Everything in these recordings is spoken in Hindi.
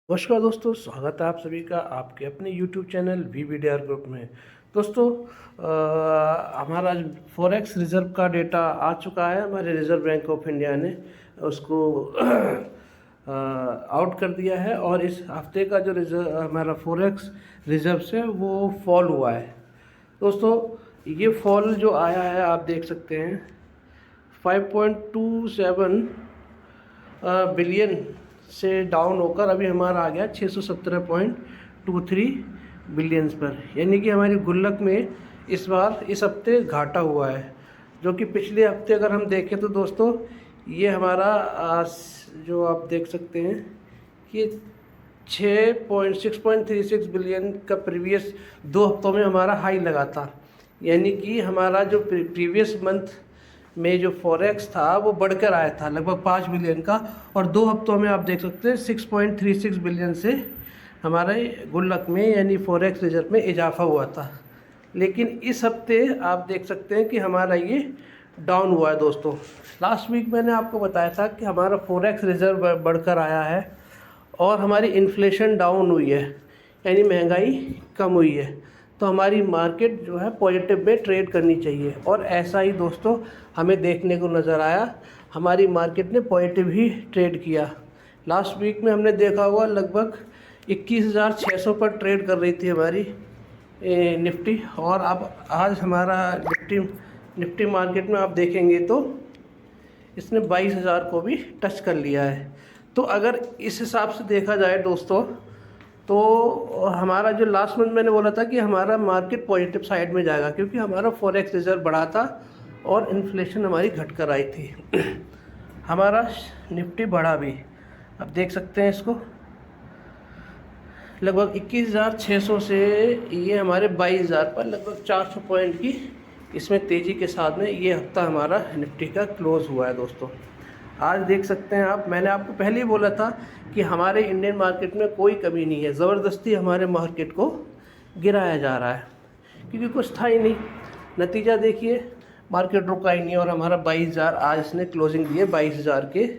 नमस्कार दोस्तों, स्वागत है आप सभी का आपके अपने YouTube चैनल VBDR ग्रुप में। दोस्तों, हमारा फॉरेक्स रिज़र्व का डेटा आ चुका है। हमारे रिज़र्व बैंक ऑफ इंडिया ने उसको आउट कर दिया है और इस हफ्ते का जो रिज़र्व हमारा फॉरेक्स रिज़र्व से वो फॉल हुआ है। दोस्तों, ये फॉल जो आया है आप देख सकते हैं 5.27 बिलियन से डाउन होकर अभी हमारा आ गया 617.23 बिलियंस पर। यानी कि हमारी गुल्लक में इस बार इस हफ्ते घाटा हुआ है, जो कि पिछले हफ्ते अगर हम देखें तो दोस्तों ये हमारा जो आप देख सकते हैं कि 6.36 बिलियन का प्रीवियस 2 हफ्तों में हमारा हाई लगा था। यानी कि हमारा जो प्रीवियस मंथ में जो फॉरेक्स था वो बढ़कर आया था लगभग 5 बिलियन का, और 2 हफ्तों में आप देख सकते हैं 6.36 बिलियन से हमारे गुल्लक में यानी फॉरेक्स रिजर्व में इजाफा हुआ था। लेकिन इस हफ्ते आप देख सकते हैं कि हमारा ये डाउन हुआ है। दोस्तों, लास्ट वीक मैंने आपको बताया था कि हमारा फॉरेक्स रिजर्व बढ़कर आया है और हमारी इन्फ्लेशन डाउन हुई है, यानी महंगाई कम हुई है, तो हमारी मार्केट जो है पॉजिटिव में ट्रेड करनी चाहिए। और ऐसा ही दोस्तों हमें देखने को नज़र आया, हमारी मार्केट ने पॉजिटिव ही ट्रेड किया। लास्ट वीक में हमने देखा हुआ लगभग 21,600 पर ट्रेड कर रही थी हमारी निफ्टी, और अब आज हमारा निफ्टी मार्केट में आप देखेंगे तो इसने 22,000 को भी टच कर लिया है। तो अगर इस हिसाब से देखा जाए दोस्तों, तो हमारा जो लास्ट मंथ मैंने बोला था कि हमारा मार्केट पॉजिटिव साइड में जाएगा, क्योंकि हमारा फॉरेक्स रिजर्व बढ़ा था और इन्फ्लेशन हमारी घट कर आई थी। हमारा निफ्टी बढ़ा भी, अब देख सकते हैं इसको लगभग 21,600 से ये हमारे 22,000 पर लगभग 400 पॉइंट की इसमें तेज़ी के साथ में ये हफ्ता हमारा निफ्टी का क्लोज़ हुआ है। दोस्तों, आज देख सकते हैं आप, मैंने आपको पहले ही बोला था कि हमारे इंडियन मार्केट में कोई कमी नहीं है, ज़बरदस्ती हमारे मार्केट को गिराया जा रहा है क्योंकि कुछ था ही नहीं। नतीजा देखिए, मार्केट रुका ही नहीं और हमारा 22,000 आज इसने क्लोजिंग दी है 22,000 के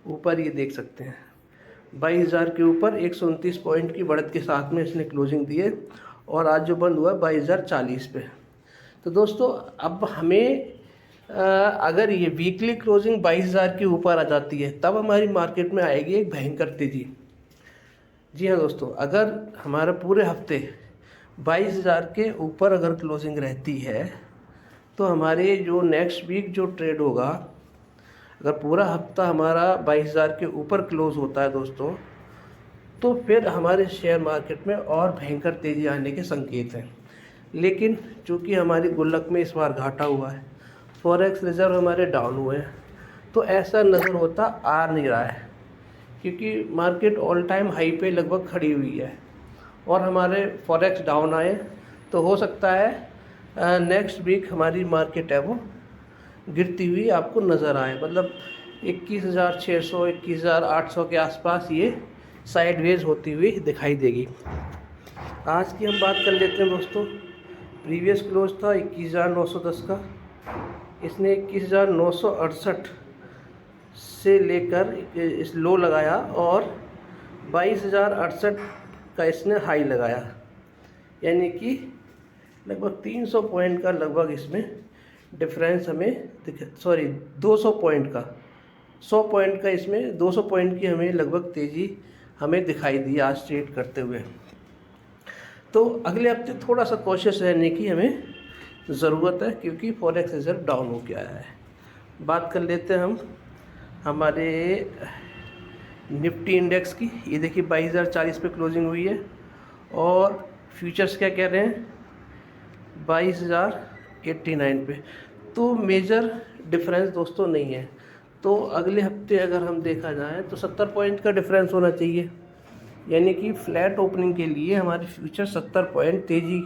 ऊपर। ये देख सकते हैं 22,000 के ऊपर 129 पॉइंट की बढ़त के साथ में इसने क्लोजिंग दी है और आज जो बंद हुआ है 22,040 पे। तो दोस्तों, अब हमें अगर ये वीकली क्लोजिंग 22,000 के ऊपर आ जाती है तब हमारी मार्केट में आएगी एक भयंकर तेज़ी। जी हाँ दोस्तों, अगर हमारा पूरे हफ्ते 22,000 के ऊपर अगर क्लोजिंग रहती है तो हमारे जो नेक्स्ट वीक जो ट्रेड होगा, अगर पूरा हफ्ता हमारा 22,000 के ऊपर क्लोज होता है दोस्तों, तो फिर हमारे शेयर मार्केट में और भयंकर तेज़ी आने के संकेत हैं। लेकिन चूँकि हमारी गुल्लक में इस बार घाटा हुआ है, फॉरेक्स रिज़र्व हमारे डाउन हुए हैं, तो ऐसा नज़र होता आ नहीं रहा है, क्योंकि मार्केट ऑल टाइम हाई पे लगभग खड़ी हुई है और हमारे फॉरेक्स डाउन आए तो हो सकता है नेक्स्ट वीक हमारी मार्केट है वो गिरती हुई आपको नज़र आए। मतलब 21,600 21,800 के आसपास ये साइडवेज होती हुई दिखाई देगी। आज की हम बात कर लेते हैं दोस्तों। प्रीवियस क्लोज था 21,910 का, इसने 21,968 से लेकर इस लो लगाया और 22,068 का इसने हाई लगाया, यानी कि लगभग 300 पॉइंट का लगभग इसमें डिफरेंस हमें 200 पॉइंट का 100 पॉइंट का इसमें 200 पॉइंट की हमें लगभग तेज़ी हमें दिखाई दी आज ट्रेड करते हुए। तो अगले हफ्ते थोड़ा सा कॉशियस रहने की हमें ज़रूरत है, क्योंकि फॉरेक्स रिजर्व डाउन हो गया है। बात कर लेते हैं हम हमारे निफ्टी इंडेक्स की। ये देखिए 22,040 पे क्लोजिंग हुई है और फ्यूचर्स क्या कह रहे हैं 22,089 पे। तो मेजर डिफरेंस दोस्तों नहीं है। तो अगले हफ्ते अगर हम देखा जाए तो 70 पॉइंट का डिफरेंस होना चाहिए, यानी कि फ्लैट ओपनिंग के लिए हमारे फ्यूचर 70 पॉइंट तेज़ी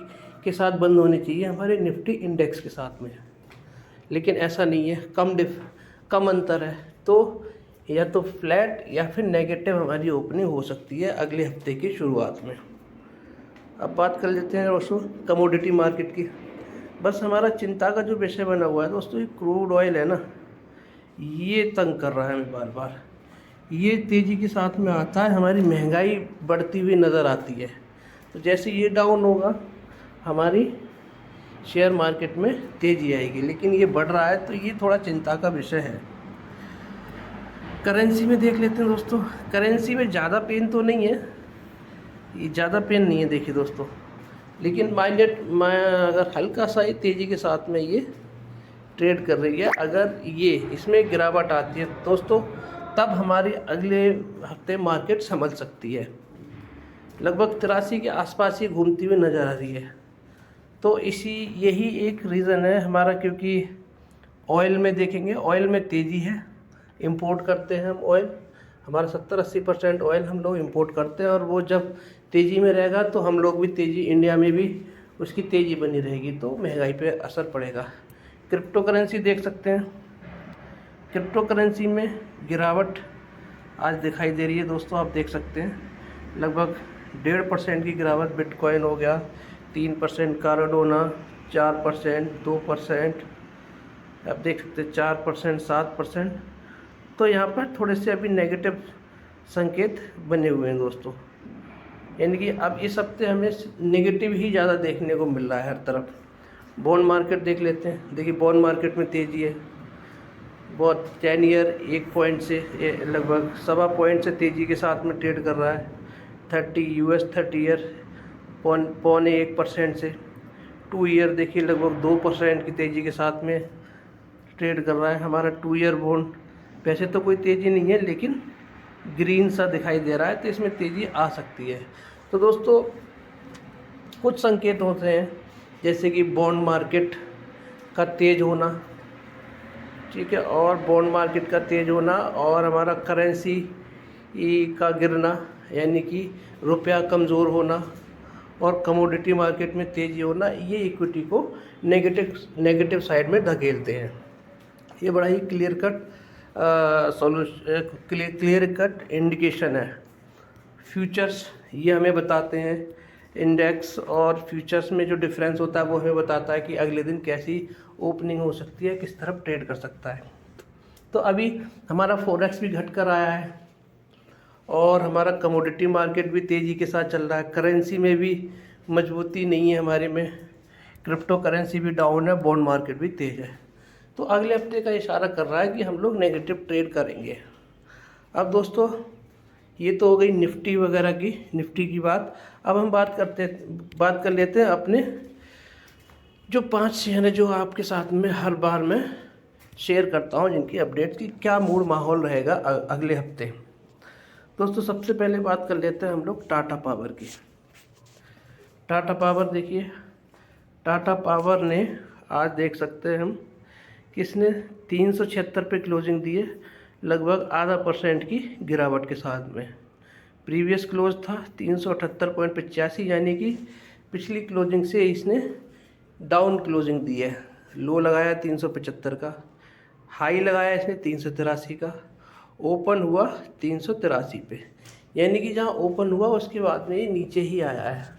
के साथ बंद होने चाहिए हमारे निफ्टी इंडेक्स के साथ में। लेकिन ऐसा नहीं है, कम अंतर है, तो या तो फ्लैट या फिर नेगेटिव हमारी ओपनिंग हो सकती है अगले हफ्ते की शुरुआत में। अब बात कर लेते हैं दोस्तों कमोडिटी मार्केट की। बस हमारा चिंता का जो विषय बना हुआ है दोस्तों, ये क्रूड ऑयल है ना, ये तंग कर रहा है हमें बार बार। ये तेज़ी के साथ में आता है हमारी महंगाई बढ़ती हुई नज़र आती है। तो जैसे ये डाउन होगा हमारी शेयर मार्केट में तेज़ी आएगी, लेकिन ये बढ़ रहा है तो ये थोड़ा चिंता का विषय है। करेंसी में देख लेते हैं दोस्तों। करेंसी में ज़्यादा पेन तो नहीं है, ये ज़्यादा पेन नहीं है देखिए दोस्तों, लेकिन अगर हल्का सा ही तेज़ी के साथ में ये ट्रेड कर रही है। अगर ये इसमें गिरावट आती है दोस्तों, तब हमारी अगले हफ्ते मार्केट संभल सकती है। लगभग 83 के आसपास ही घूमती हुई नज़र आ रही है। तो यही एक रीज़न है हमारा, क्योंकि ऑयल में देखेंगे, ऑयल में तेज़ी है। इंपोर्ट करते हैं हम ऑयल, हमारा 70-80% ऑयल हम लोग इंपोर्ट करते हैं, और वो जब तेज़ी में रहेगा तो हम लोग भी तेज़ी, इंडिया में भी उसकी तेज़ी बनी रहेगी, तो महंगाई पे असर पड़ेगा। क्रिप्टो करेंसी देख सकते हैं। क्रिप्टो करेंसी में गिरावट आज दिखाई दे रही है दोस्तों, आप देख सकते हैं लगभग 1.5% की गिरावट। बिटकॉइन हो गया 3%, कार्डोना 4%, 2%, आप देख सकते हैं 4%, 7%। तो यहाँ पर थोड़े से अभी नेगेटिव संकेत बने हुए हैं दोस्तों, यानी कि अब इस हफ्ते हमें नेगेटिव ही ज़्यादा देखने को मिल रहा है हर तरफ। बॉन्ड मार्केट देख लेते हैं। देखिए बॉन्ड मार्केट में तेज़ी है बहुत। 10 ईयर 1 पॉइंट से लगभग 1.25 पॉइंट से तेज़ी के साथ में ट्रेड कर रहा है। 30 ईयर 0.1% से। 2 ईयर देखिए लगभग 2% की तेज़ी के साथ में ट्रेड कर रहा है हमारा 2 ईयर बॉन्ड। वैसे तो कोई तेज़ी नहीं है, लेकिन ग्रीन सा दिखाई दे रहा है, तो इसमें तेज़ी आ सकती है। तो दोस्तों कुछ संकेत होते हैं, जैसे कि बॉन्ड मार्केट का तेज़ होना, ठीक है, और बॉन्ड मार्केट का तेज़ होना, और हमारा करेंसी का गिरना, यानी कि रुपया कमज़ोर होना, और कमोडिटी मार्केट में तेज़ी होना, ये इक्विटी को नेगेटिव साइड में धकेलते हैं। ये बड़ा ही क्लियर कट इंडिकेशन है। फ्यूचर्स ये हमें बताते हैं, इंडेक्स और फ्यूचर्स में जो डिफरेंस होता है वो हमें बताता है कि अगले दिन कैसी ओपनिंग हो सकती है, किस तरफ ट्रेड कर सकता है। तो अभी हमारा फॉरेक्स भी घट कर आया है, और हमारा कमोडिटी मार्केट भी तेज़ी के साथ चल रहा है। करेंसी में भी मजबूती नहीं है हमारे में, क्रिप्टो करेंसी भी डाउन है, बॉन्ड मार्केट भी तेज़ है। तो अगले हफ्ते का इशारा कर रहा है कि हम लोग नेगेटिव ट्रेड करेंगे। अब दोस्तों ये तो हो गई निफ्टी वगैरह की, निफ्टी की बात। अब हम बात कर लेते हैं अपने जो 5 शेयर हैं जो आपके साथ में हर बार मैं शेयर करता हूं, जिनकी अपडेट की क्या मूड माहौल रहेगा अगले हफ्ते। दोस्तों सबसे पहले बात कर लेते हैं हम लोग टाटा पावर की। टाटा पावर देखिए, टाटा पावर ने आज देख सकते हैं हम किसने 376 पे क्लोजिंग दी है, लगभग 0.5% की गिरावट के साथ में। प्रीवियस क्लोज था 378.85, यानी कि पिछली क्लोजिंग से इसने डाउन क्लोजिंग दी है। लो लगाया 375 का, हाई लगाया इसने 383 का, ओपन हुआ 383 पे, यानी कि जहां ओपन हुआ उसके बाद में ये नीचे ही आया है,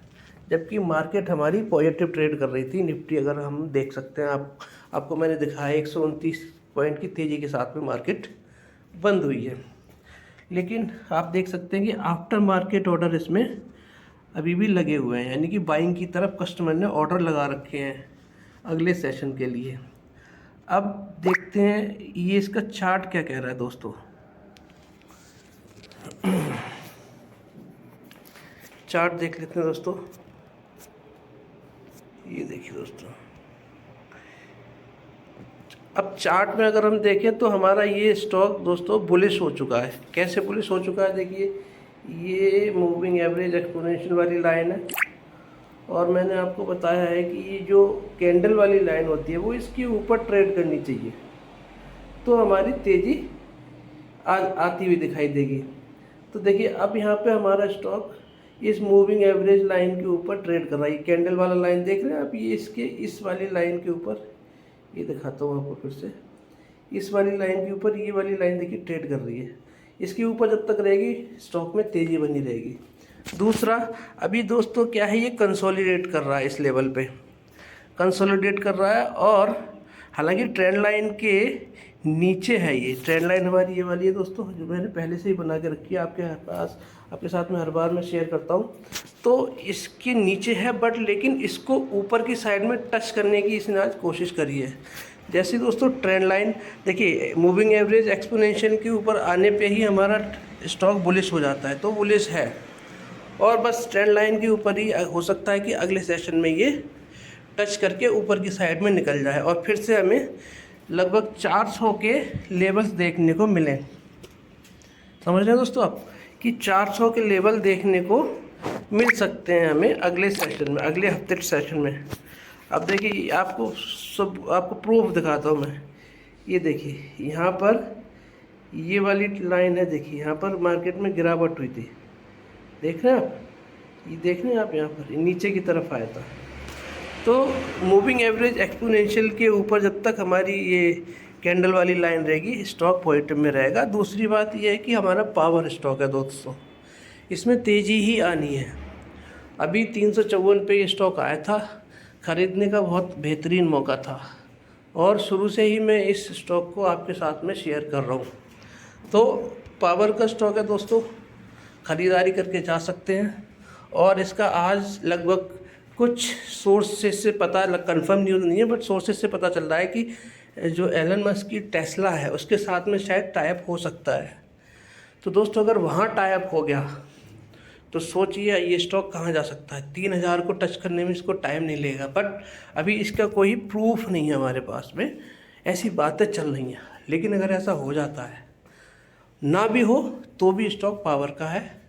जबकि मार्केट हमारी पॉजिटिव ट्रेड कर रही थी। निफ्टी अगर हम देख सकते हैं, आपको मैंने दिखाया 129 पॉइंट की तेज़ी के साथ में मार्केट बंद हुई है। लेकिन आप देख सकते हैं कि आफ्टर मार्केट ऑर्डर इसमें अभी भी लगे हुए हैं, यानी कि बाइंग की तरफ कस्टमर ने ऑर्डर लगा रखे हैं अगले सेशन के लिए। अब देखते हैं ये इसका चार्ट क्या कह रहा है दोस्तों। चार्ट देख लेते हैं दोस्तों। ये देखिए दोस्तों, अब चार्ट में अगर हम देखें तो हमारा ये स्टॉक दोस्तों बुलिश हो चुका है। कैसे बुलिश हो चुका है, देखिए ये मूविंग एवरेज एक्सपोनेंशियल वाली लाइन है, और मैंने आपको बताया है कि ये जो कैंडल वाली लाइन होती है वो इसके ऊपर ट्रेड करनी चाहिए, तो हमारी तेज़ी आती हुई दिखाई देगी। तो देखिए अब यहाँ पे हमारा स्टॉक इस मूविंग एवरेज लाइन के ऊपर ट्रेड कर रहा है। कैंडल वाला लाइन देख रहे हैं आप, ये इसके इस वाली लाइन के ऊपर, ये दिखाता हूँ आपको फिर से, इस वाली लाइन के ऊपर ये वाली लाइन देखिए ट्रेड कर रही है। इसके ऊपर जब तक रहेगी स्टॉक में तेज़ी बनी रहेगी। दूसरा, अभी दोस्तों क्या है, ये कंसोलिडेट कर रहा है, इस लेवल पे कंसोलिडेट कर रहा है, और हालांकि ट्रेंड लाइन के नीचे है। ये ट्रेंड लाइन हमारी ये वाली है दोस्तों, जो मैंने पहले से ही बना के रखी है आपके पास, आपके साथ में हर बार मैं शेयर करता हूँ। तो इसके नीचे है, बट लेकिन इसको ऊपर की साइड में टच करने की इसने आज कोशिश करी है। जैसे दोस्तों ट्रेंड लाइन देखिए, मूविंग एवरेज एक्सपोनेंशियल के ऊपर आने पे ही हमारा स्टॉक बुलिश हो जाता है, तो बुलिश है। और बस ट्रेंड लाइन के ऊपर ही हो सकता है कि अगले सेशन में ये टच करके ऊपर की साइड में निकल जाए और फिर से हमें लगभग 400 के लेवल्स देखने को मिले। समझ रहे हैं दोस्तों आप कि 400 के लेवल देखने को मिल सकते हैं हमें अगले सेशन में, अगले हफ्ते के सेशन में। अब देखिए आपको प्रूफ दिखाता हूँ मैं। ये देखिए यहाँ पर ये वाली लाइन है, देखिए यहाँ पर मार्केट में गिरावट हुई थी, देख रहे हैं आप, ये देख रहे हैं आप, यहाँ पर नीचे की तरफ आया था। तो मूविंग एवरेज एक्सपोनेंशियल के ऊपर जब तक हमारी ये कैंडल वाली लाइन रहेगी, स्टॉक पॉजिटिव में रहेगा। दूसरी बात ये है कि हमारा पावर स्टॉक है दोस्तों, इसमें तेज़ी ही आनी है। अभी 354 पे ये स्टॉक आया था, ख़रीदने का बहुत बेहतरीन मौका था और शुरू से ही मैं इस स्टॉक को आपके साथ में शेयर कर रहा हूँ। तो पावर का स्टॉक है दोस्तों, ख़रीदारी करके जा सकते हैं। और इसका आज लगभग कुछ सोर्सेस से पता कंफर्म न्यूज़ नहीं है, बट सोर्सेस से पता चल रहा है कि जो एलन मस्क की टेस्ला है उसके साथ में शायद टाइप हो सकता है। तो दोस्तों अगर वहाँ टाइप हो गया तो सोचिए ये स्टॉक कहाँ जा सकता है। 3000 को टच करने में इसको टाइम नहीं लगेगा, बट अभी इसका कोई प्रूफ नहीं है हमारे पास में, ऐसी बातें चल रही हैं। लेकिन अगर ऐसा हो जाता है, ना भी हो तो भी स्टॉक पावर का है,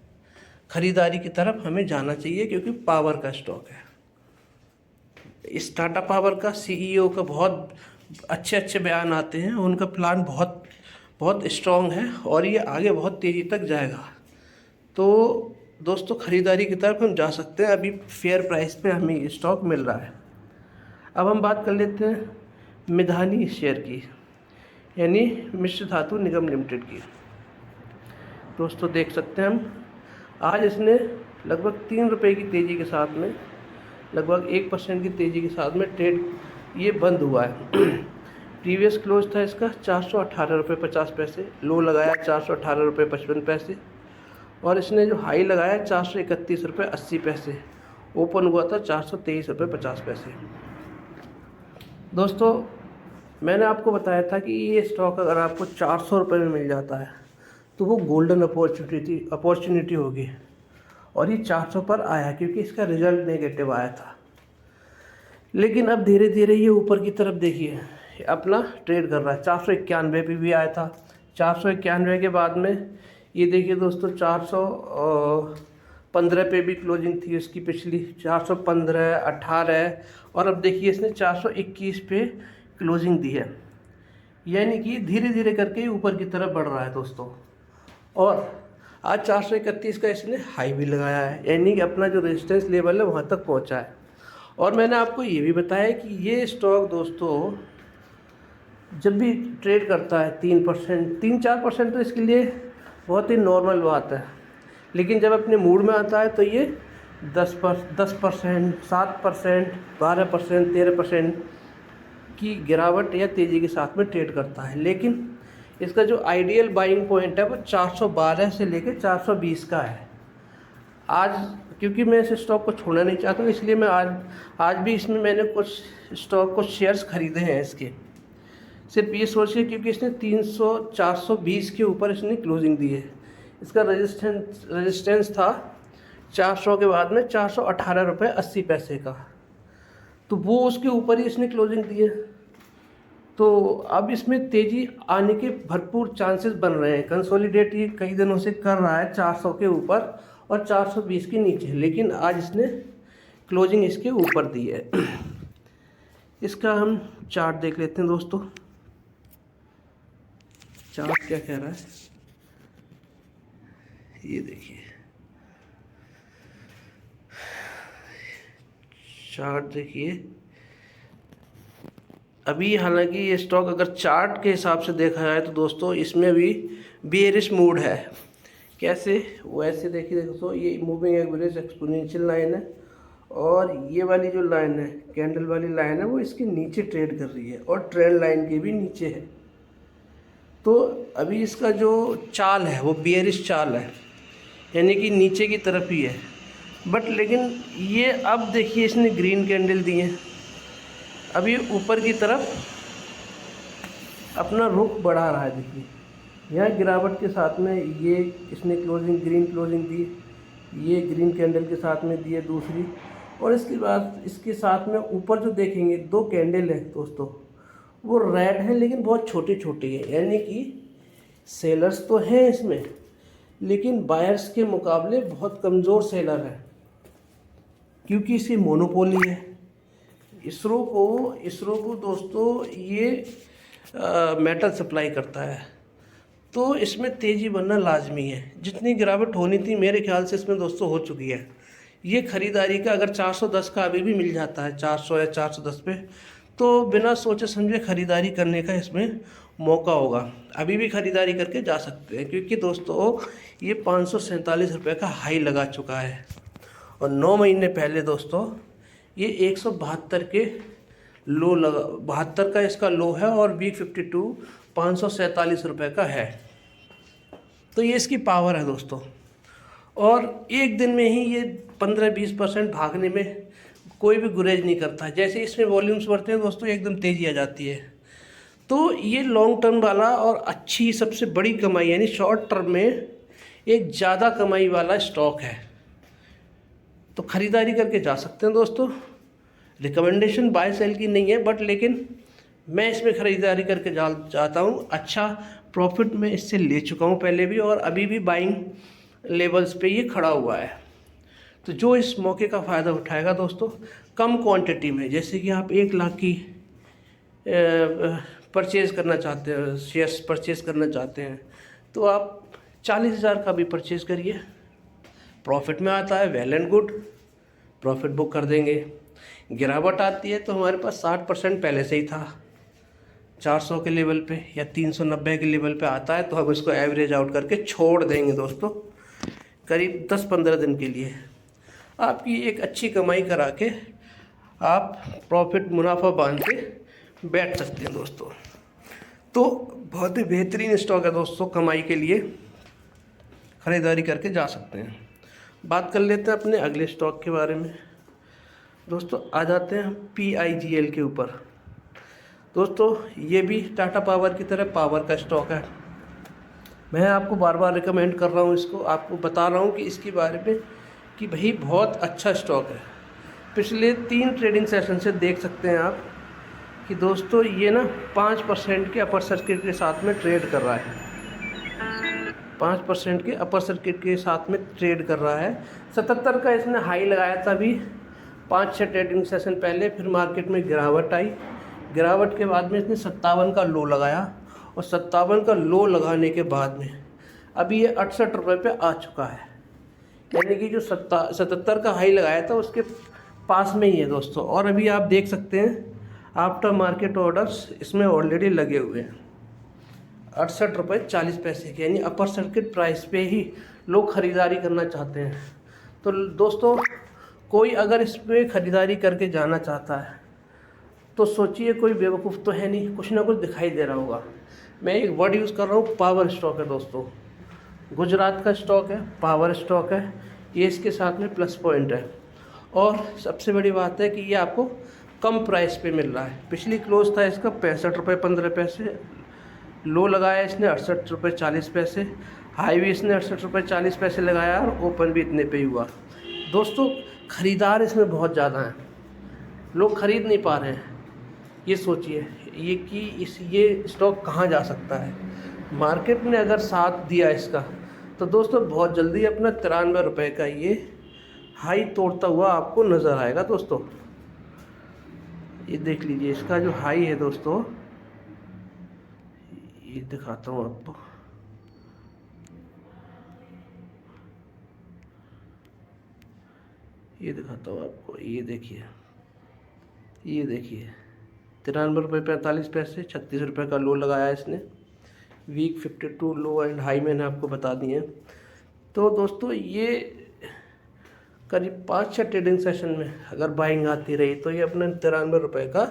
ख़रीदारी की तरफ हमें जाना चाहिए क्योंकि पावर का स्टॉक है। इस टाटा पावर का सीईओ का बहुत अच्छे बयान आते हैं, उनका प्लान बहुत स्ट्रॉन्ग है और ये आगे बहुत तेज़ी तक जाएगा। तो दोस्तों ख़रीदारी की तरफ हम जा सकते हैं, अभी फेयर प्राइस पे हमें ये स्टॉक मिल रहा है। अब हम बात कर लेते हैं मिधानी शेयर की, यानी मिश्र धातु निगम लिमिटेड की। दोस्तों देख सकते हैं हम, आज इसने लगभग 3 रुपये की तेज़ी के साथ में, लगभग 1% की तेज़ी के साथ में ट्रेड ये बंद हुआ है। प्रीवियस क्लोज था इसका 418 रुपये 50 पैसे, लो लगाया 418 रुपये 55 पैसे और इसने जो हाई लगाया 431 रुपये 80 पैसे, ओपन हुआ था 423 रुपये 50 पैसे। दोस्तों मैंने आपको बताया था कि ये स्टॉक अगर आपको 400 रुपये में मिल जाता है तो वो गोल्डन अपॉर्चुनिटी होगी, और ये 400 पर आया क्योंकि इसका रिजल्ट नेगेटिव आया था। लेकिन अब धीरे धीरे ये ऊपर की तरफ देखिए अपना ट्रेड कर रहा है। 491 पे भी आया था, 491 के बाद में ये देखिए दोस्तों 415 पे भी क्लोजिंग थी उसकी पिछली, 415, 18 और अब देखिए इसने 421 पे क्लोजिंग दी है। यानी कि धीरे धीरे करके ऊपर की तरफ बढ़ रहा है दोस्तों। और आज 431 का इसने हाई भी लगाया है, यानी कि अपना जो रेजिस्टेंस लेवल है वहाँ तक पहुँचा है। और मैंने आपको ये भी बताया कि ये स्टॉक दोस्तों जब भी ट्रेड करता है 3%, 3-4% तो इसके लिए बहुत ही नॉर्मल बात है, लेकिन जब अपने मूड में आता है तो ये 10%, 7%, 12%, 13% की गिरावट या तेज़ी के साथ में ट्रेड करता है। लेकिन इसका जो आइडियल बाइंग पॉइंट है वो 412 से लेकर 420 का है। आज क्योंकि मैं इस स्टॉक को छोड़ना नहीं चाहता हूँ, इसलिए मैं आज भी इसमें मैंने कुछ स्टॉक, कुछ शेयर्स खरीदे हैं इसके। सिर्फ ये सोचिए क्योंकि इसने 420 के ऊपर इसने क्लोजिंग दी है। इसका रेजिस्टेंस था 400 के बाद में 418 रुपये 80 पैसे का, तो वो उसके ऊपर ही इसने क्लोजिंग दी है। तो अब इसमें तेज़ी आने के भरपूर चांसेस बन रहे हैं। कंसोलिडेट ये कई दिनों से कर रहा है 400 के ऊपर और 420 के नीचे, लेकिन आज इसने क्लोजिंग इसके ऊपर दी है। इसका हम चार्ट देख लेते हैं दोस्तों, चार्ट क्या कह रहा है ये देखिए। चार्ट देखिए, अभी हालांकि ये स्टॉक अगर चार्ट के हिसाब से देखा जाए तो दोस्तों इसमें भी बेयरिश मूड है। कैसे? वैसे देखिए दोस्तों, ये मूविंग एवरेज एक्सपोनेंशियल लाइन है और ये वाली जो लाइन है, कैंडल वाली लाइन है, वो इसके नीचे ट्रेड कर रही है और ट्रेंड लाइन के भी नीचे है। तो अभी इसका जो चाल है वो बेयरिश चाल है, यानी कि नीचे की तरफ ही है। बट लेकिन ये अब देखिए इसने ग्रीन कैंडल दी है, अभी ऊपर की तरफ अपना रुख बढ़ा रहा है। देखिए यहाँ गिरावट के साथ में ये इसने क्लोजिंग ग्रीन क्लोजिंग दी, ये ग्रीन कैंडल के साथ में दी है दूसरी, और इसके बाद इसके साथ में ऊपर जो देखेंगे 2 कैंडल है दोस्तों, वो रेड है लेकिन बहुत छोटी छोटी है, यानी कि सेलर्स तो हैं इसमें लेकिन बायर्स के मुकाबले बहुत कमज़ोर सेलर है, क्योंकि इसकी मोनोपोली है। इसरो को दोस्तों ये मेटल सप्लाई करता है, तो इसमें तेज़ी बनना लाजमी है। जितनी गिरावट होनी थी मेरे ख्याल से इसमें दोस्तों हो चुकी है। ये ख़रीदारी का अगर 410 का अभी भी मिल जाता है, 400 या 410 पे, तो बिना सोचे समझे ख़रीदारी करने का इसमें मौका होगा। अभी भी ख़रीदारी करके जा सकते हैं, क्योंकि दोस्तों ये 547 रुपये का हाई लगा चुका है, और 9 महीने पहले दोस्तों ये 172 के लो लगा, 72 का इसका लो है, और वीक 52 547 रुपये का है। तो ये इसकी पावर है दोस्तों, और एक दिन में ही ये 15-20% भागने में कोई भी गुरेज नहीं करता। जैसे इसमें वॉल्यूम्स बढ़ते हैं दोस्तों एकदम तेज़ी आ जाती है। तो ये लॉन्ग टर्म वाला और अच्छी सबसे बड़ी कमाई, यानी शॉर्ट टर्म में एक ज़्यादा कमाई वाला स्टॉक है, तो ख़रीदारी करके जा सकते हैं दोस्तों। रिकमेंडेशन बाय सेल की नहीं है, बट लेकिन मैं इसमें ख़रीदारी करके जाता हूँ। अच्छा प्रॉफिट में इससे ले चुका हूँ पहले भी, और अभी भी बाइंग लेवल्स पे ये खड़ा हुआ है। तो जो इस मौके का फ़ायदा उठाएगा दोस्तों, कम क्वांटिटी में, जैसे कि आप 1 लाख की परचेज़ करना चाहते हैं, शेयर्स परचेज़ करना चाहते हैं, तो आप 40,000 का भी परचेज़ करिए, प्रॉफिट में आता है, well and good, profit book कर देंगे। गिरावट आती है तो हमारे पास 60% पहले से ही था, 400 के लेवल पे या 390 के लेवल पे आता है, तो हम इसको एवरेज आउट करके छोड़ देंगे दोस्तों, करीब 10-15 दिन के लिए। आपकी एक अच्छी कमाई करा के आप प्रॉफिट मुनाफा बांध के बैठ सकते हैं दोस्तों। तो बहुत ही बेहतरीन स्टॉक है दोस्तों, कमाई के लिए ख़रीदारी करके जा सकते हैं। बात कर लेते हैं अपने अगले स्टॉक के बारे में दोस्तों। आ जाते हैं PIGL के ऊपर। दोस्तों ये भी टाटा पावर की तरह पावर का स्टॉक है। मैं आपको बार बार रिकमेंड कर रहा हूँ इसको, आपको बता रहा हूँ कि इसके बारे में कि भाई बहुत अच्छा स्टॉक है। पिछले 3 ट्रेडिंग सेशन से देख सकते हैं आप कि दोस्तों ये ना 5% के अपर सर्किट के साथ में ट्रेड कर रहा है, 5% के अपर सर्किट के साथ में ट्रेड कर रहा है। 77 का इसने हाई लगाया था अभी 5-6 ट्रेडिंग सेशन पहले, फिर मार्केट में गिरावट आई, गिरावट के बाद में इसने 57 का लो लगाया, और 57 का लो लगाने के बाद में अभी ये 68 रुपये पे आ चुका है, यानी कि जो 77 का हाई लगाया था उसके पास में ही है दोस्तों। और अभी आप देख सकते हैं आफ्टर मार्केट ऑर्डर्स इसमें ऑलरेडी लगे हुए हैं 68 रुपये 40 पैसे के, यानी अपर सर्किट प्राइस पे ही लोग ख़रीदारी करना चाहते हैं। तो दोस्तों कोई अगर इस पर ख़रीदारी करके जाना चाहता है तो सोचिए कोई बेवकूफ़ तो है नहीं, कुछ ना कुछ दिखाई दे रहा होगा। मैं एक वर्ड यूज़ कर रहा हूँ, पावर स्टॉक है दोस्तों, गुजरात का स्टॉक है, पावर स्टॉक है, ये इसके साथ में प्लस पॉइंट है। और सबसे बड़ी बात है कि ये आपको कम प्राइस पे मिल रहा है। पिछली क्लोज था इसका 65 रुपये 15 पैसे, लो लगाया इसने 68 रुपये 40 पैसे, हाई भी इसने 68 रुपये 40 पैसे लगाया, और ओपन भी इतने पे ही हुआ। दोस्तों ख़रीदार इसमें बहुत ज़्यादा हैं, लोग ख़रीद नहीं पा रहे हैं। ये सोचिए ये कि ये स्टॉक कहाँ जा सकता है। मार्केट ने अगर साथ दिया इसका तो दोस्तों बहुत जल्दी अपना 93 रुपये का ये हाई तोड़ता हुआ आपको नज़र आएगा दोस्तों। ये देख लीजिए इसका जो हाई है दोस्तों, ये दिखाता हूँ आपको, ये दिखाता हूँ आपको, ये देखिए 93 रुपये 45 पैसे, 36 रुपये का लो लगाया इसने। वीक 52 लो एंड हाई मैंने आपको बता दिए। तो दोस्तों ये करीब 5-6 ट्रेडिंग सेशन में अगर बाइंग आती रही तो ये अपने 93 रुपये का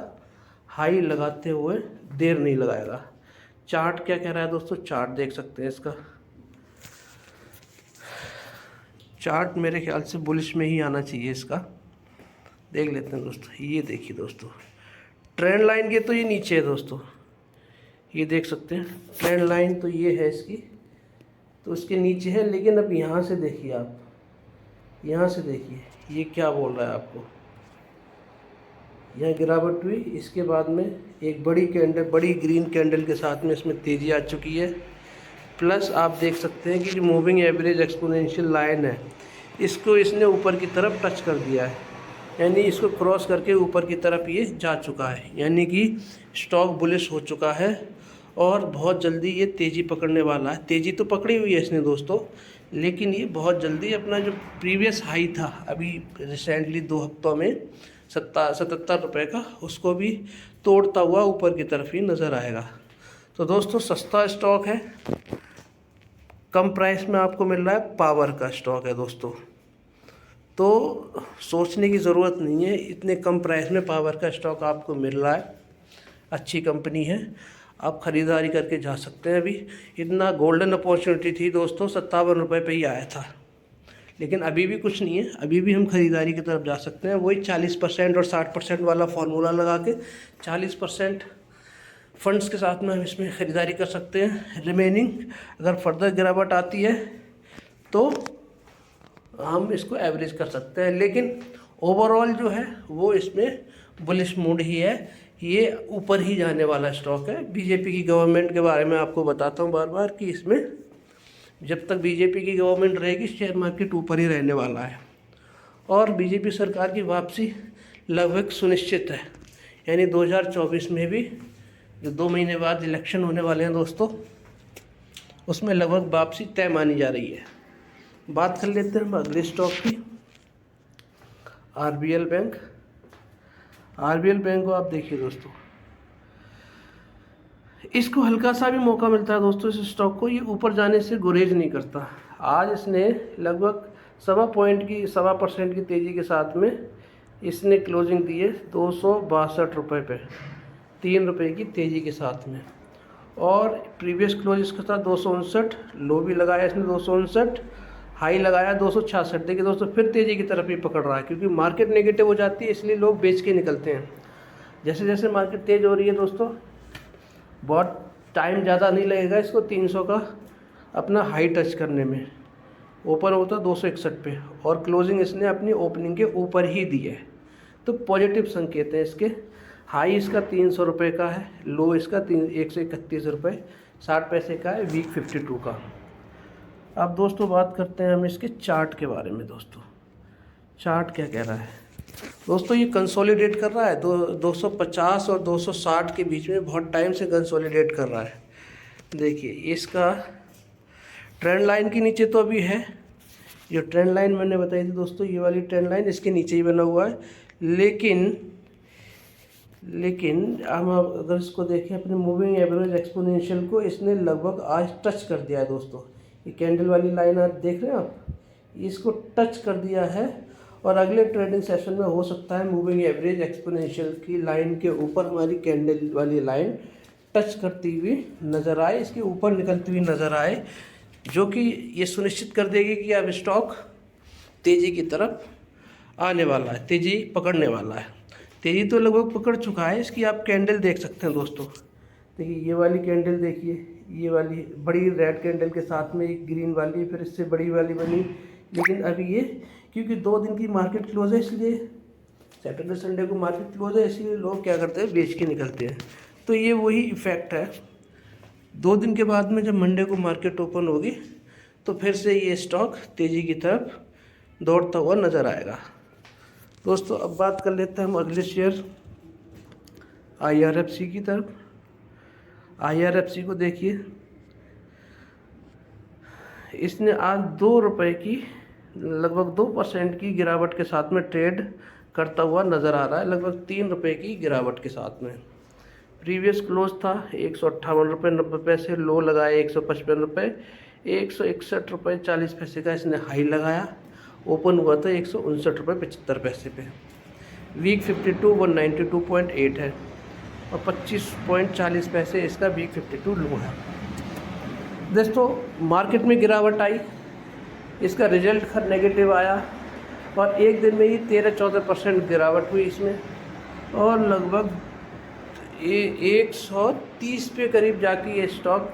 हाई लगाते हुए देर नहीं लगाएगा। चार्ट क्या कह रहा है दोस्तों, चार्ट देख सकते हैं इसका। चार्ट मेरे ख्याल से बुलिश में ही आना चाहिए इसका, देख लेते हैं दोस्तों। ये देखिए दोस्तों, ट्रेंड लाइन के तो ये नीचे है दोस्तों, ये देख सकते हैं ट्रेंड लाइन तो ये है इसकी, तो उसके नीचे है। लेकिन अब यहाँ से देखिए आप, यहाँ से देखिए ये क्या बोल रहा है आपको, यहाँ गिरावट हुई, इसके बाद में एक बड़ी कैंडल, बड़ी ग्रीन कैंडल के साथ में इसमें तेज़ी आ चुकी है। प्लस आप देख सकते हैं कि जो मूविंग एवरेज एक्सपोनेंशियल लाइन है, इसको इसने ऊपर की तरफ टच कर दिया है, यानी इसको क्रॉस करके ऊपर की तरफ ये जा चुका है, यानी कि स्टॉक बुलिश हो चुका है और बहुत जल्दी ये तेज़ी पकड़ने वाला है। तेज़ी तो पकड़ी हुई है इसने दोस्तों, लेकिन ये बहुत जल्दी अपना जो प्रीवियस हाई था अभी रिसेंटली 2 हफ्तों में 77 रुपये का, उसको भी तोड़ता हुआ ऊपर की तरफ ही नज़र आएगा। तो दोस्तों सस्ता स्टॉक है, कम प्राइस में आपको मिल रहा है, पावर का स्टॉक है दोस्तों, तो सोचने की ज़रूरत नहीं है, इतने कम प्राइस में पावर का स्टॉक आपको मिल रहा है। अच्छी कंपनी है, आप ख़रीदारी करके जा सकते हैं। अभी इतना गोल्डन अपॉर्चुनिटी थी दोस्तों, 57 रुपये पे ही आया था, लेकिन अभी भी कुछ नहीं है, अभी भी हम ख़रीदारी की तरफ जा सकते हैं। वही 40% और 60% वाला फार्मूला लगा के 40% फंड्स के साथ में हम इसमें ख़रीदारी कर सकते हैं। रिमेनिंग अगर फर्दर गिरावट आती है तो हम इसको एवरेज कर सकते हैं, लेकिन ओवरऑल जो है वो इसमें बुलिश मूड ही है, ये ऊपर ही जाने वाला स्टॉक है। बीजेपी की गवर्नमेंट के बारे में आपको बताता हूँ बार बार कि इसमें जब तक बीजेपी की गवर्नमेंट रहेगी शेयर मार्केट ऊपर ही रहने वाला है, और बीजेपी सरकार की वापसी लगभग सुनिश्चित है, यानी 2024 में भी जो 2 महीने बाद इलेक्शन होने वाले हैं दोस्तों, उसमें लगभग वापसी तय मानी जा रही है। बात कर लेते हैं हम अगले स्टॉक की, आरबीएल बैंक। आरबीएल बैंक को आप देखिए दोस्तों, इसको हल्का सा भी मौका मिलता है दोस्तों, इस स्टॉक को ये ऊपर जाने से गुरेज नहीं करता। आज इसने लगभग 1.25% की तेज़ी के साथ में इसने क्लोजिंग दी है 262 रुपये पे, 3 रुपये की तेज़ी के साथ में, और प्रीवियस क्लोज इसका था 259, लो भी लगाया इसने 259, हाई लगाया 266। देखिए दोस्तों फिर तेज़ी की तरफ ही पकड़ रहा है, क्योंकि मार्केट नेगेटिव हो जाती है इसलिए लोग बेच के निकलते हैं। जैसे जैसे मार्केट तेज़ हो रही है दोस्तों, बहुत टाइम ज़्यादा नहीं लगेगा इसको 300 का अपना हाई टच करने में। ओपन होता 261 पे और क्लोजिंग इसने अपनी ओपनिंग के ऊपर ही दी है, तो पॉजिटिव संकेत है इसके। हाई इसका 300 रुपये का है, लो इसका 131 रुपये 60 पैसे का है, वीक 52 का। अब दोस्तों बात करते हैं हम इसके चार्ट के बारे में। दोस्तों चार्ट क्या कह रहा है दोस्तों, ये कंसोलिडेट कर रहा है 250 और 260 के बीच में, बहुत टाइम से कंसोलिडेट कर रहा है। देखिए इसका ट्रेंड लाइन के नीचे तो अभी है, जो ट्रेंड लाइन मैंने बताई थी दोस्तों, ये वाली ट्रेंड लाइन इसके नीचे ही बना हुआ है, लेकिन हम अगर इसको देखें अपने मूविंग एवरेज एक्सपोनेंशियल को, इसने लगभग आज टच कर दिया है दोस्तों। ये कैंडल वाली लाइन आप देख रहे हैं आप, इसको टच कर दिया है, और अगले ट्रेडिंग सेशन में हो सकता है मूविंग एवरेज एक्सपोनेंशियल की लाइन के ऊपर हमारी कैंडल वाली लाइन टच करती हुई नज़र आए, इसके ऊपर निकलती हुई नज़र आए, जो कि ये सुनिश्चित कर देगी कि अब स्टॉक तेज़ी की तरफ आने वाला है, तेज़ी पकड़ने वाला है। तेज़ी तो लगभग पकड़ चुका है, इसकी आप कैंडल देख सकते हैं दोस्तों। देखिए ये वाली कैंडल देखिए, ये वाली बड़ी रेड कैंडल के साथ में एक ग्रीन वाली, फिर इससे बड़ी वाली बनी, लेकिन अभी ये क्योंकि 2 दिन की मार्केट क्लोज है, इसलिए सैटरडे संडे को मार्केट क्लोज है, इसलिए लोग क्या करते हैं, बेच के निकलते हैं। तो ये वही इफ़ेक्ट है। 2 दिन के बाद में जब मंडे को मार्केट ओपन होगी तो फिर से ये स्टॉक तेज़ी की तरफ दौड़ता हुआ नज़र आएगा। दोस्तों अब बात कर लेते हैं हम अगले शेयर IRFC की तरफ। IRFC को देखिए, इसने आज 2 रुपये की लगभग 2% की गिरावट के साथ में ट्रेड करता हुआ नज़र आ रहा है, लगभग 3 रुपये की गिरावट के साथ में। प्रीवियस क्लोज था 158 रुपये 90 पैसे, लो लगाया 155 रुपये, 161 रुपये 40 पैसे का इसने हाई लगाया, ओपन हुआ था 159 रुपये 75 पैसे पे। वीक 52 192.8 है। और 25.40 पैसे इसका B52 लो है। दोस्तों मार्केट में गिरावट आई, इसका रिजल्ट खैर नेगेटिव आया और एक दिन में ही 13-14% गिरावट हुई इसमें, और लगभग 130 पे करीब जाके ये स्टॉक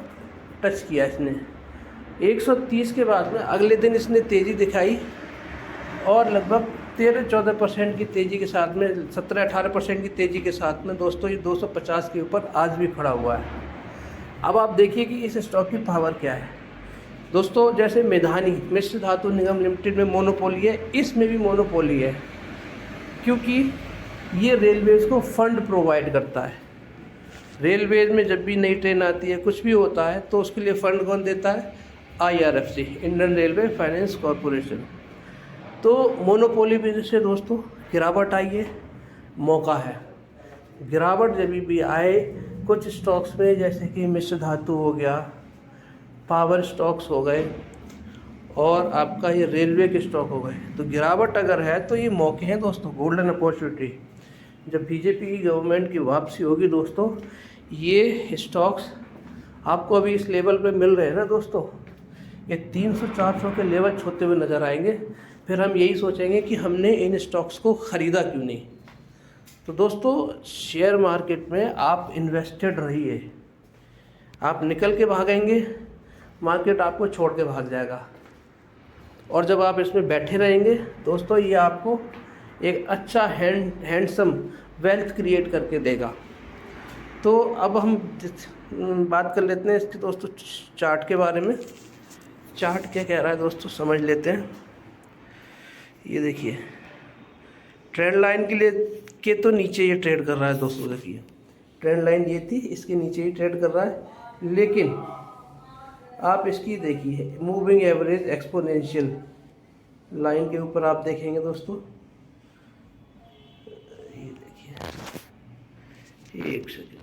टच किया इसने। 130 के बाद में अगले दिन इसने तेज़ी दिखाई और लगभग 13-14% की तेज़ी के साथ में, 17-18% की तेज़ी के साथ में दोस्तों ये 250 के ऊपर आज भी खड़ा हुआ है। अब आप देखिए कि इस स्टॉक की पावर क्या है दोस्तों। जैसे मेधानी मिश्र धातु निगम लिमिटेड में मोनोपोली है, इसमें भी मोनोपोली है, क्योंकि ये रेलवेज़ को फंड प्रोवाइड करता है। रेलवेज़ में जब भी नई ट्रेन आती है, कुछ भी होता है, तो उसके लिए फ़ंड कौन देता है? IRFC, Indian railway finance corporation. तो मोनोपोली वजह से दोस्तों गिरावट आई है, मौका है। गिरावट जब भी आए कुछ स्टॉक्स में, जैसे कि मिश्र धातु हो गया, पावर स्टॉक्स हो गए और आपका ये रेलवे के स्टॉक हो गए, तो गिरावट अगर है तो ये मौके हैं दोस्तों, गोल्डन अपॉर्चुनिटी। जब बीजेपी की गवर्नमेंट की वापसी होगी दोस्तों, ये स्टॉक्स आपको अभी इस लेवल पे मिल रहे हैं ना दोस्तों, ये 300-400 के लेवल छूते हुए नज़र आएंगे। फिर हम यही सोचेंगे कि हमने इन स्टॉक्स को ख़रीदा क्यों नहीं। तो दोस्तों शेयर मार्केट में आप इन्वेस्टेड रहिए, आप निकल के भागेंगे, मार्केट आपको छोड़ के भाग जाएगा। और जब आप इसमें बैठे रहेंगे दोस्तों, ये आपको एक अच्छा हैंडसम वेल्थ क्रिएट करके देगा। तो अब हम बात कर लेते हैं इसके दोस्तों चार्ट के बारे में। चार्ट क्या कह रहा है दोस्तों, समझ लेते हैं। ये देखिए ट्रेंड लाइन के तो नीचे ये ट्रेड कर रहा है दोस्तों। देखिए ट्रेंड लाइन ये थी, इसके नीचे ही ट्रेड कर रहा है, लेकिन आप इसकी देखिए मूविंग एवरेज एक्सपोनेंशियल लाइन के ऊपर आप देखेंगे दोस्तों, ये देखिए एक सेकेंड,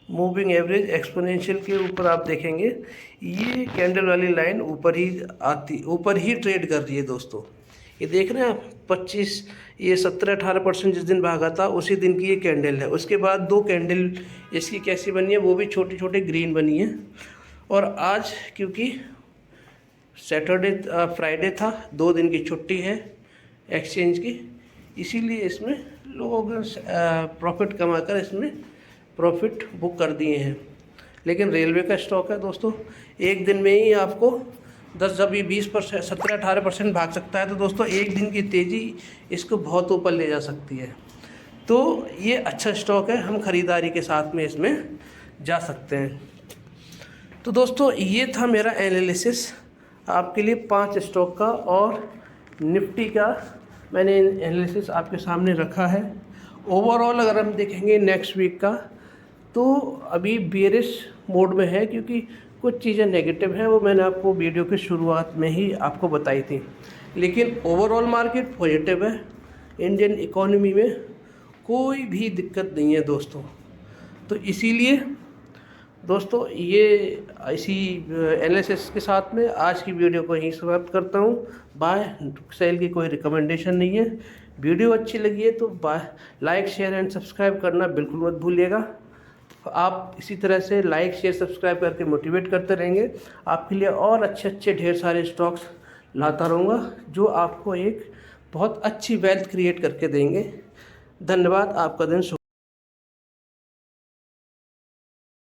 मूविंग एवरेज एक्सपोनेंशियल के ऊपर आप देखेंगे ये कैंडल वाली लाइन ऊपर ही ट्रेड कर रही है दोस्तों। ये देख रहे हैं आप 17-18% जिस दिन भागा था उसी दिन की ये कैंडल है। उसके बाद 2 कैंडल इसकी कैसी बनी है, वो भी छोटी छोटी ग्रीन बनी है। और आज क्योंकि फ्राइडे था, 2 दिन की छुट्टी है एक्सचेंज की, इसीलिए इसमें लोग प्रॉफिट कमाकर इसमें प्रॉफिट बुक कर दिए हैं। लेकिन रेलवे का स्टॉक है दोस्तों, एक दिन में ही आपको 10 जब ये 20% 17-18% भाग सकता है, तो दोस्तों एक दिन की तेज़ी इसको बहुत ऊपर ले जा सकती है। तो ये अच्छा स्टॉक है, हम ख़रीदारी के साथ में इसमें जा सकते हैं। तो दोस्तों ये था मेरा एनालिसिस आपके लिए 5 स्टॉक का, और निफ्टी का मैंने एनालिसिस आपके सामने रखा है। ओवरऑल अगर हम देखेंगे नेक्स्ट वीक का, तो अभी बेरिश मोड में है, क्योंकि कुछ चीज़ें नेगेटिव हैं, वो मैंने आपको वीडियो की शुरुआत में ही आपको बताई थी। लेकिन ओवरऑल मार्केट पॉजिटिव है, इंडियन इकोनॉमी में कोई भी दिक्कत नहीं है दोस्तों। तो इसीलिए दोस्तों ये इसी एनालिसिस के साथ में आज की वीडियो को यहीं समाप्त करता हूँ। बाय सेल की कोई रिकमेंडेशन नहीं है। वीडियो अच्छी लगी है तो लाइक शेयर एंड सब्सक्राइब करना बिल्कुल मत भूलिएगा। आप इसी तरह से लाइक शेयर सब्सक्राइब करके मोटिवेट करते रहेंगे, आपके लिए और अच्छे ढेर सारे स्टॉक्स लाता रहूँगा, जो आपको एक बहुत अच्छी वेल्थ क्रिएट करके देंगे। धन्यवाद, आपका दिन शुभ।